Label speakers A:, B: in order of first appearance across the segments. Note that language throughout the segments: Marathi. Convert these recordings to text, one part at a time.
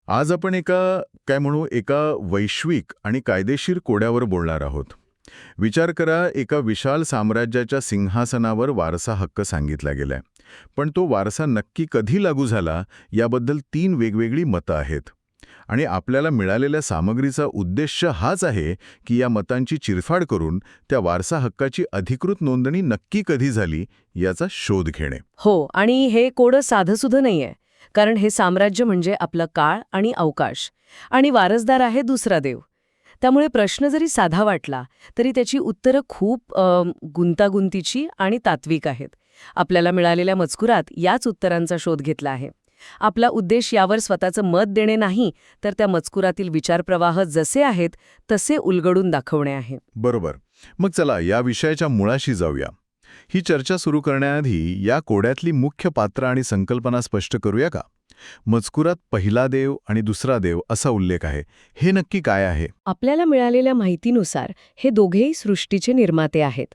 A: आज आपण एका वैश्विक आणि कायदेशीर कोड्यावर बोलणार आहोत. विचार करा, एका विशाल साम्राज्याच्या सिंहासनावर वारसा हक्क सांगितला गेलाय. पण तो वारसा नक्की कधी लागू झाला याबद्दल 3 वेगवेगळी मतं आहेत. आणि आपल्याला मिळालेल्या सामग्रीचा उद्देश हाच आहे की या मतांची चिरफाड करून त्या वारसा हक्काची अधिकृत नोंदणी नक्की कधी झाली याचा शोध घेणे.
B: हो, आणि हे कोडं साधंसुधं नाहीये. कारण हे साम्राज्य म्हणजे आपलं काळ आणि अवकाश, आणि वारसदार आहे दुसरा देव. त्यामुळे प्रश्न जरी साधा वाटला तरी त्याची उत्तरं खूप गुंतागुंतीची आणि तात्विक आहेत. आपल्याला मिळालेल्या मजकुरात याच उत्तरांचा शोध घेतला आहे. आपला उद्देश यावर स्वतःचं मत देणे नाही, तर त्या मजकुरातील विचारप्रवाह जसे आहेत तसे उलगडून दाखवणे आहे.
A: बरोबर. मग चला या विषयाच्या मुळाशी जाऊया. ही चर्चा सुरू करण्याआधी या कोड्यातली मुख्य पात्र आणि संकल्पना स्पष्ट करूया का? मजकुरात पहिला देव आणि दुसरा देव असा उल्लेख आहे. हे नक्की काय आहे?
B: आपल्याला मिळालेल्या माहितीनुसार हे दोघेही सृष्टीचे निर्माते आहेत.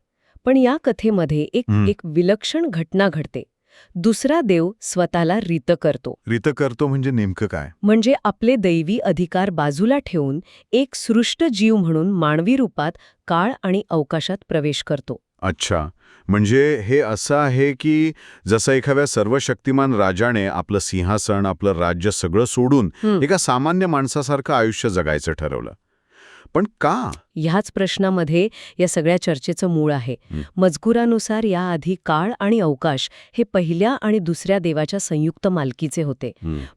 B: पण या कथेमध्ये एक विलक्षण घटना घडते. दुसरा देव स्वतःला रित करतो.
A: रित करतो म्हणजे नेमकं काय?
B: म्हणजे आपले दैवी अधिकार बाजूला ठेवून एक सृष्ट जीव म्हणून मानवी रूपात काळ आणि अवकाशात प्रवेश करतो.
A: अच्छा, म्हणजे हे असं आहे की जसं एखाद्या सर्वशक्तिमान राजाने आपलं सिंहासन, आपलं राज्य सगळं सोडून एका सामान्य माणसासारखं आयुष्य जगायचं ठरवलं. पण का?
B: ह्याच प्रश्नामध्ये या सगळ्या चर्चेचं मूळ आहे. मजकुरानुसार याआधी काळ आणि अवकाश हे पहिल्या आणि दुसऱ्या देवाच्या संयुक्त मालकीचे होते.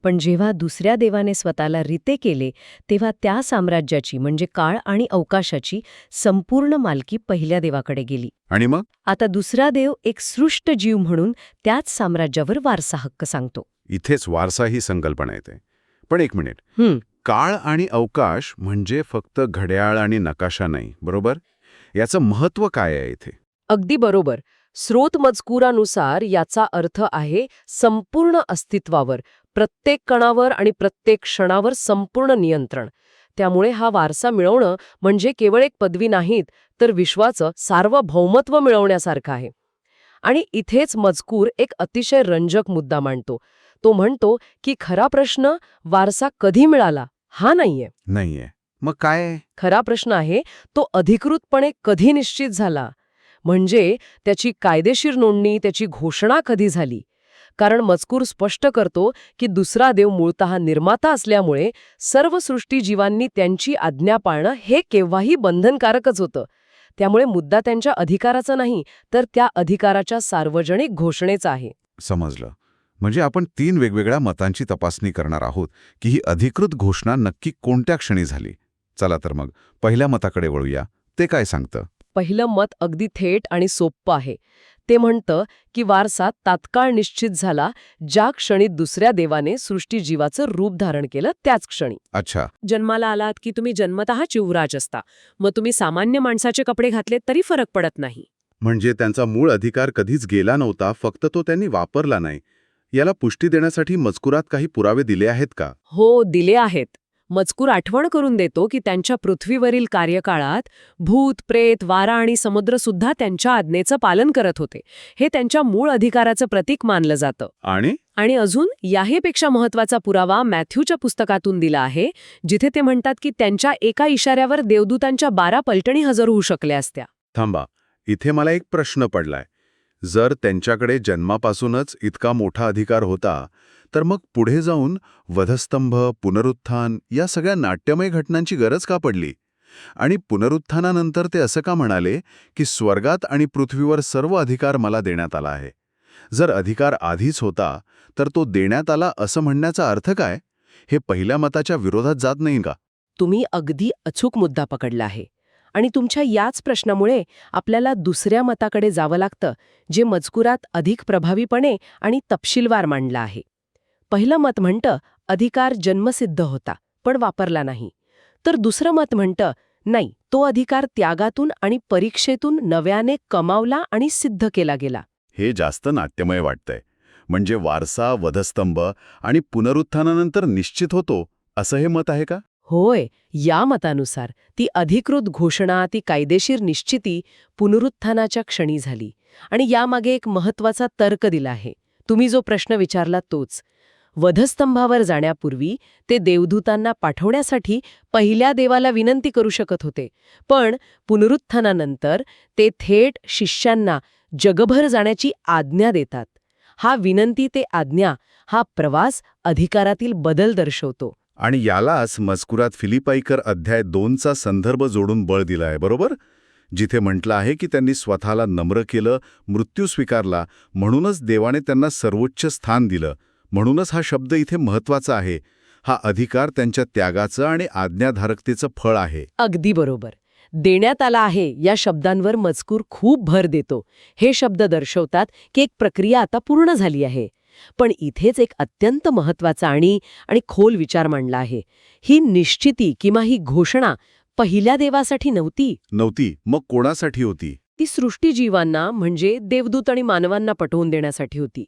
B: पण जेव्हा दुसऱ्या देवाने स्वतःला रिते केले तेव्हा त्या साम्राज्याची म्हणजे काळ आणि अवकाशाची संपूर्ण मालकी पहिल्या देवाकडे गेली.
A: आणि मग
B: आता दुसरा देव एक सृष्ट जीव म्हणून त्याच साम्राज्यावर वारसा हक्क सांगतो.
A: इथेच वारसा ही संकल्पना येते. पण एक मिनिट, काळ आणि अवकाश म्हणजे फक्त घड्याळ आणि नकाशा नाही, बरोबर? याचं महत्त्व काय आहे इथे?
B: अगदी बरोबर. स्रोत मजकुरानुसार याचा अर्थ आहे संपूर्ण अस्तित्वावर, प्रत्येक कणावर आणि प्रत्येक क्षणावर संपूर्ण नियंत्रण. त्यामुळे हा वारसा मिळवणं म्हणजे केवळ एक पदवी नाहीत, तर विश्वाचं सार्वभौमत्व मिळवण्यासारखं आहे. आणि इथेच मजकूर एक अतिशय रंजक मुद्दा मांडतो. तो म्हणतो की खरा प्रश्न वारसा कधी मिळाला हा
A: नाहीये. मग काय?
B: खरा प्रश्न आहे तो अधिकृतपणे कधी निश्चित झाला, म्हणजे त्याची कायदेशीर नोंदणी, त्याची घोषणा कधी झाली. कारण मजकूर स्पष्ट करतो की दुसरा देव मूळतः निर्माता असल्यामुळे सर्व सृष्टीजीवांनी त्यांची आज्ञा पाळणं हे केव्हाही बंधनकारकच होतं. त्यामुळे मुद्दा त्यांच्या अधिकाराचा नाही, तर त्या अधिकाराच्या सार्वजनिक घोषणेचा आहे.
A: समजलं. म्हणजे आपण 3 वेगवेगळ्या मतांची तपासणी करणार आहोत की ही अधिकृत घोषणा नक्की कोणत्या क्षणी झाली. चला तर मग पहिल्या मताकडे वळूया. ते काय सांगतं?
B: पहिलं मत अगदी थेट आणि सोप्पं आहे. ते म्हणतं की वारसा तात्काळ निश्चित झाला ज्या क्षणी दुसऱ्या देवाने सृष्टीजीवाचं रूप धारण केलं त्याच क्षणी.
A: अच्छा.
B: जन्माला आलात की तुम्ही जन्मतः चिवराज असता, मग तुम्ही सामान्य माणसाचे कपडे घातले तरी फरक पडत नाही.
A: म्हणजे त्यांचा मूळ अधिकार कधीच गेला नव्हता, फक्त तो त्यांनी वापरला नाही. याला पुष्टी देण्यासाठी मजकुरात काही पुरावे दिले आहेत का?
B: हो, दिले आहेत. मजकूर आठवण करून देतो की त्यांच्या पृथ्वीवरील कार्यकाळात भूत, प्रेत, वारा आणि समुद्र सुद्धा त्यांच्या आज्ञेचं पालन करत होते. हे त्यांच्या मूळ अधिकाराचं प्रतीक मानलं जातं. आणि अजून याहीपेक्षा महत्वाचा पुरावा मॅथ्यूच्या पुस्तकातून दिला आहे, जिथे ते म्हणतात की त्यांच्या एका इशाऱ्यावर देवदूतांच्या 12 पलटणी हजर होऊ शकल्या असत्या.
A: थांबा, इथे मला एक प्रश्न पडलाय. जर त्यांच्याकडे जन्मापासूनच इतका मोठा अधिकार होता, तर मग पुढे जाऊन वधस्तंभ, पुनरुत्थान या सगळ्या नाट्यमय घटनांची गरज का पडली? आणि पुनरुत्थानानंतर ते असं का म्हणाले की स्वर्गात आणि पृथ्वीवर सर्व अधिकार मला देण्यात आला आहे? जर अधिकार आधीच होता, तर तो देण्यात आला असं म्हणण्याचा अर्थ काय? हे पहिल्या मताच्या विरोधात जात नाही का?
B: तुम्ही अगदी अचूक मुद्दा पकडला आहे. आणि तुमच्या याच प्रश्नामुळे आपल्याला दुसऱ्या मताकडे जावं लागतं, जे मजकुरात अधिक प्रभावीपणे आणि तपशीलवार मांडलं आहे. पहिलं मत म्हणतं अधिकार जन्मसिद्ध होता, पण वापरला नाही. तर दुसरं मत म्हणतं नाही, तो अधिकार त्यागातून आणि परीक्षेतून नव्याने कमावला आणि सिद्ध केला गेला.
A: हे जास्त नाट्यमय वाटतंय. म्हणजे वारसा, वधस्तंभ आणि पुनरुत्थानानंतर निश्चित होतो, असं हे मत आहे का?
B: होय, या मतानुसार ती अधिकृत घोषणा, ती कायदेशीर निश्चिती पुनरुत्थानाच्या क्षणी झाली. आणि यामागे एक महत्वाचा तर्क दिला आहे. तुम्ही जो प्रश्न विचारला तोच. वधस्तंभावर जाण्यापूर्वी ते देवदूतांना पाठवण्यासाठी पहिल्या देवाला विनंती करू शकत होते, पण पुनरुत्थानानंतर ते थेट शिष्यांना जगभर जाण्याची आज्ञा देतात. हा विनंती ते आज्ञा, हा प्रवास अधिकारातील बदल दर्शवतो.
A: आणि यालाच मजकुरात फिलिपाईकर अध्याय 2चा संदर्भ जोडून बळ दिला आहे, बरोबर? जिथे म्हटलं आहे की त्यांनी स्वतःला नम्र केलं, मृत्यू स्वीकारला, म्हणूनच देवाने त्यांना सर्वोच्च स्थान दिलं. म्हणूनच हा शब्द इथे महत्वाचा आहे. हा अधिकार त्यांच्या त्यागाचं आणि आज्ञाधारकतेचं फळ आहे.
B: अगदी बरोबर. देण्यात आला आहे या शब्दांवर मजकूर खूप भर देतो. हे शब्द दर्शवतात की एक प्रक्रिया आता पूर्ण झाली आहे. पण इथेच एक अत्यंत महत्वाचा आणि खोल विचार मांडला आहे. ही निश्चिती किंवा ही घोषणा पहिल्या देवासाठी
A: नव्हती. मग कोणासाठी होती?
B: ती सृष्टीजीवांना म्हणजे देवदूत आणि मानवांना पटवून देण्यासाठी होती.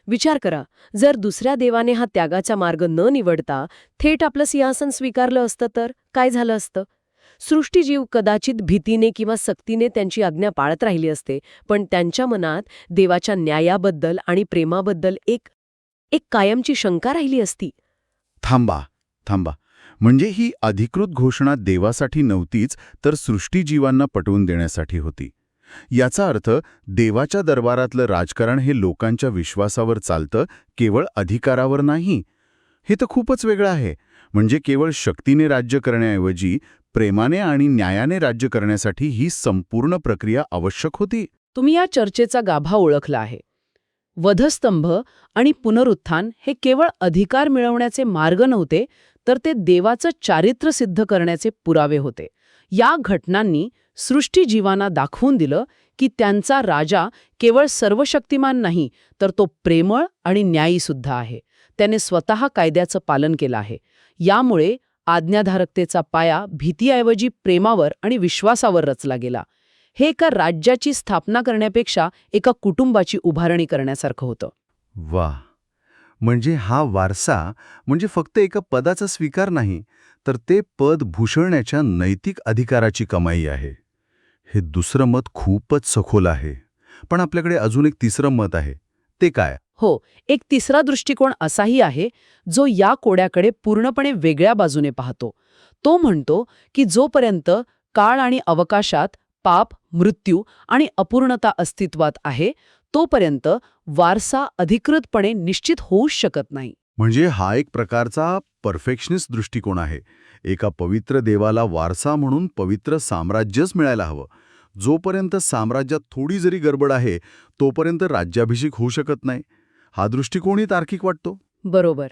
B: विचार करा, जर दुसऱ्या देवाने हा त्यागाचा मार्ग न निवडता थेट आपलं सिंहासन स्वीकारलं असतं तर काय झालं असतं? सृष्टीजीव कदाचित भीतीने किंवा सक्तीने त्यांची आज्ञा पाळत राहिली असते, पण त्यांच्या मनात देवाच्या न्यायाबद्दल आणि प्रेमाबद्दल एक कायमची शंका राहिली असती.
A: थांबा. म्हणजे ही अधिकृत घोषणा देवासाठी नव्हतीच, तर सृष्टीजीवांना पटवून देण्यासाठी होती. याचा अर्थ देवाच्या दरबारातलं राजकारण हे लोकांच्या विश्वासावर चालतं, केवळ अधिकारावर नाही. हे तर खूपच वेगळं आहे. म्हणजे केवळ शक्तीने राज्य करण्याऐवजी प्रेमाने आणि न्यायाने राज्य करण्यासाठी ही संपूर्ण प्रक्रिया आवश्यक होती.
B: तुम्ही या चर्चेचा गाभा ओळखला आहे. वधस्तंभ आणि पुनरुत्थान हे केवळ अधिकार मिळवण्याचे मार्ग नव्हते, तर ते देवाचं चारित्र्य सिद्ध करण्याचे पुरावे होते. या घटनांनी सृष्टीजीवांना दाखवून दिलं की त्यांचा राजा केवळ सर्वशक्तिमान नाही, तर तो प्रेमळ आणि न्यायी सुद्धा आहे. त्याने स्वतः कायद्याचं पालन केलं आहे. यामुळे आज्ञाधारकतेचा पाया भीतीऐवजी प्रेमावर आणि विश्वासावर रचला गेला. हे एका राज्याची स्थापना करण्यापेक्षा एका कुटुंबाची उभारणी करण्यासारखं होतं.
A: वाह! म्हणजे हा वारसा म्हणजे फक्त एका पदाचा स्वीकार नाही, तर ते पद भूषवण्याच्या नैतिक अधिकाराची कमाई आहे. हे दुसरं मत खूपच सखोल आहे. पण आपल्याकडे अजून एक तिसरं मत आहे. ते काय?
B: हो, एक तिसरा दृष्टिकोन असाही आहे, जो या कोड्याकडे पूर्णपणे वेगळ्या बाजूने पाहतो. तो म्हणतो की जोपर्यंत काळ आणि अवकाशात पाप, मृत्यू आणि अपूर्णता अस्तित्वात आहे, तोपर्यंत वारसा अधिकृतपणे निश्चित होऊच शकत नाही.
A: म्हणजे हा एक प्रकारचा परफेक्शनिस्ट दृष्टिकोन आहे. एका पवित्र देवाला वारसा म्हणून पवित्र साम्राज्यच मिळायला हवं. जोपर्यंत साम्राज्यात थोडी जरी गडबड आहे, तोपर्यंत राज्याभिषेक होऊ शकत नाही. हा दृष्टिकोनही तार्किक वाटतो.
B: बरोबर.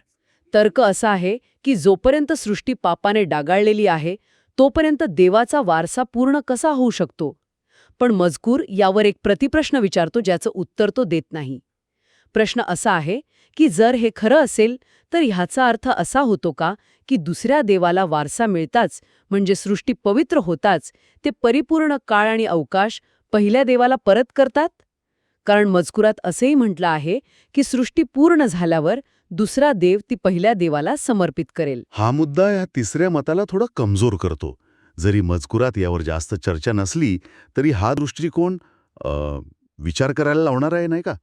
B: तर्क असा आहे की जोपर्यंत सृष्टी पापाने डागाळलेली आहे, तोपर्यंत देवाचा वारसा पूर्ण कसा होऊ शकतो? पण मजकूर यावर एक प्रतिप्रश्न विचारतो, ज्याचं उत्तर तो देत नाही. प्रश्न असा आहे की जर हे खरं असेल, तर ह्याचा अर्थ असा होतो का की दुसऱ्या देवाला वारसा मिळताच, म्हणजे सृष्टी पवित्र होताच, ते परिपूर्ण काळ आणि अवकाश पहिल्या देवाला परत करतात? कारण मजकुरात असेही म्हटलं आहे की सृष्टी पूर्ण झाल्यावर दुसरा देव ती पहिल्या देवाला समर्पित करेल.
A: हा मुद्दा या तिसऱ्या मताला थोडा कमजोर करतो. जरी मजकुरात यावर जास्त चर्चा नसली, तरी हा दृष्टिकोन विचार करायला लावणार आहे, नाही का?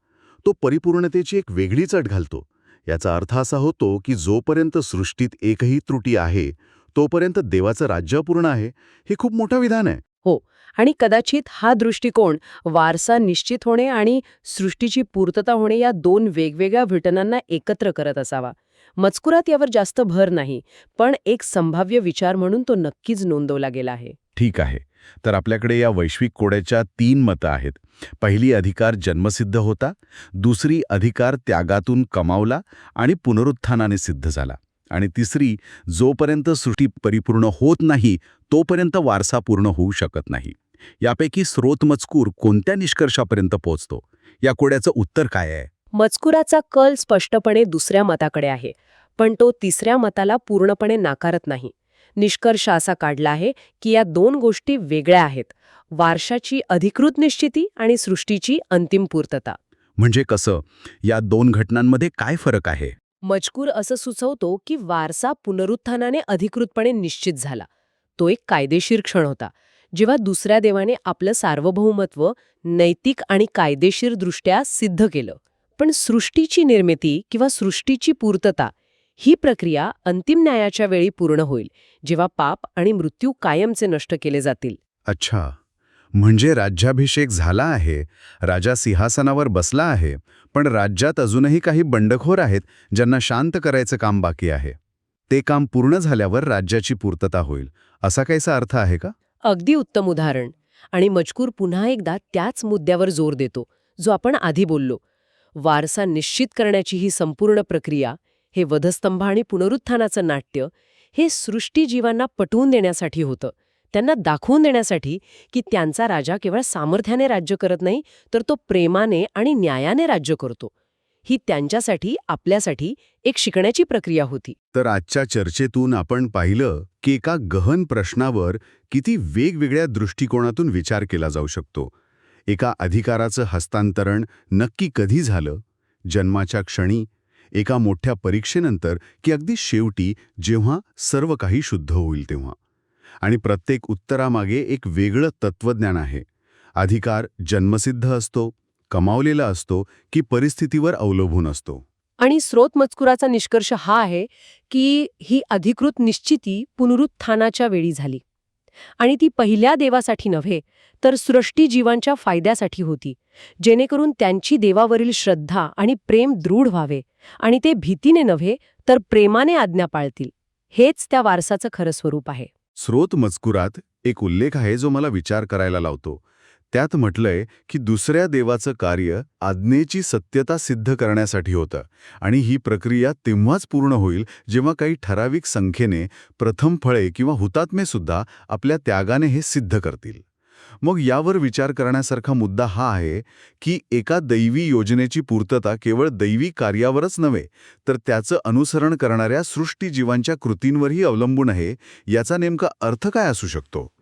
A: तो परिपूर्णतेची एक वेगळीच अट घालतो. याचा अर्थ असा होतो की जोपर्यंत सृष्टीत एकही त्रुटी आहे, तोपर्यंत देवाचं राज्य अपूर्ण आहे. हे खूप मोठं विधान आहे.
B: हो, आणि कदाचित हा दृष्टिकोन वारसा निश्चित होणे आणि सृष्टीची पूर्तता होणे या दोन वेगवेगळ्या घटनांना एकत्र करत असावा. मजकुरात यावर जास्त भर नाही, पण एक संभाव्य विचार म्हणून तो नक्कीच नोंदवला गेला आहे.
A: ठीक आहे. तर आपल्याकडे या वैश्विक कोड्याच्या 3 मतं आहेत. पहिली अधिकार जन्मसिद्ध होता, दुसरी अधिकार त्यागातून कमावला आणि पुनरुत्थानाने सिद्ध झाला, आणि तिसरी जोपर्यंत सृष्टी परिपूर्ण होत नाही, तोपर्यंत वारसा पूर्ण होऊ शकत नाही. यापैकी स्रोत मजकूर कोणत्या निष्कर्षापर्यंत पोहोचतो? या कोड्याचं उत्तर काय आहे?
B: मजकुराचा कल स्पष्टपणे दुसऱ्या मताकडे आहे, पण तो तिसऱ्या मताला पूर्णपणे नाकारत नाही. निष्कर्ष असा काढला आहे की या दोन गोष्टी वेगळ्या आहेत: वारशाची अधिकृत निश्चिती आणि सृष्टीची अंतिम पूर्तता.
A: म्हणजे कसं? या दोन घटनांमध्ये काय फरक आहे?
B: मजकूर असं सुचवतो की वारसा पुनरुत्थानाने अधिकृतपणे निश्चित झाला. तो एक कायदेशीर क्षण होता, जेव्हा दुसऱ्या देवाने आपलं सार्वभौमत्व नैतिक आणि कायदेशीरदृष्ट्या सिद्ध केलं. पण सृष्टीची निर्मिती किंवा सृष्टीची पूर्तता ही प्रक्रिया अंतिम न्यायाच्या वेळी पूर्ण होईल, जेव्हा पाप आणि मृत्यू कायमचे नष्ट केले जातील.
A: अच्छा, म्हणजे राज्याभिषेक झाला आहे, राजा सिंहासनावर बसला आहे, पण राज्यात अजूनही काही बंडखोर आहेत ज्यांना शांत करायचं काम बाकी आहे. ते काम पूर्ण झाल्यावर राज्याची पूर्तता होईल, असा काहीसा अर्थ आहे का?
B: अगदी उत्तम उदाहरण. आणि मजकूर पुन्हा एकदा त्याच मुद्द्यावर जोर देतो जो आपण आधी बोललो. वारसा निश्चित करण्याची ही संपूर्ण प्रक्रिया, हे वधस्तंभ आणि पुनरुत्थानाचं नाट्य, हे सृष्टीजीवांना पटवून देण्यासाठी होतं. त्यांना दाखवून देण्यासाठी की त्यांचा राजा केवळ सामर्थ्याने राज्य करत नाही, तर तो प्रेमाने आणि न्यायाने राज्य करतो. ही त्यांच्यासाठी, आपल्यासाठी एक शिकण्याची प्रक्रिया होती.
A: तर आजच्या चर्चेतून आपण पाहिलं की एका गहन प्रश्नावर किती वेगवेगळ्या दृष्टिकोनातून विचार केला जाऊ शकतो. एका अधिकाराचं हस्तांतरण नक्की कधी झालं, जन्माच्या क्षणी, एका मोठ्या परीक्षेनंतर, की अगदी शेवटी जेव्हा सर्व काही शुद्ध होईल तेव्हा. आणि प्रत्येक उत्तरामागे एक वेगळं तत्वज्ञान आहे. अधिकार जन्मसिद्ध असतो, कमावलेला असतो, की परिस्थितीवर अवलंबून असतो.
B: आणि स्रोत मजकुराचा निष्कर्ष हा आहे की ही अधिकृत निश्चिती पुनरुत्थानाच्या वेळी झाली. आणि ती पहिल्या देवासाठी नव्हे, तर सृष्टीजीवांच्या फायद्यासाठी होती, जेणेकरून त्यांची देवावरील श्रद्धा आणि प्रेम दृढ व्हावे आणि ते भीतीने नव्हे, तर प्रेमाने आज्ञा पाळतील. हेच त्या वारसाचं खरं स्वरूप आहे.
A: स्रोत मजकुरात एक उल्लेख आहे जो मला विचार करायला लावतो. त्यात म्हटलंय की दुसऱ्या देवाचं कार्य आज्ञेची सत्यता सिद्ध करण्यासाठी होतं, आणि ही प्रक्रिया तेव्हाच पूर्ण होईल जेव्हा काही ठराविक संख्येने प्रथम फळे किंवा हुतात्मेसुद्धा आपल्या त्यागाने हे सिद्ध करतील. मग यावर विचार करण्यासारखा मुद्दा हा आहे की एका दैवी योजनेची पूर्तता केवळ दैवी कार्यावरच नव्हे, तर त्याचं अनुसरण करणाऱ्या सृष्टीजीवांच्या कृतींवरही अवलंबून आहे. याचा नेमका अर्थ काय असू शकतो?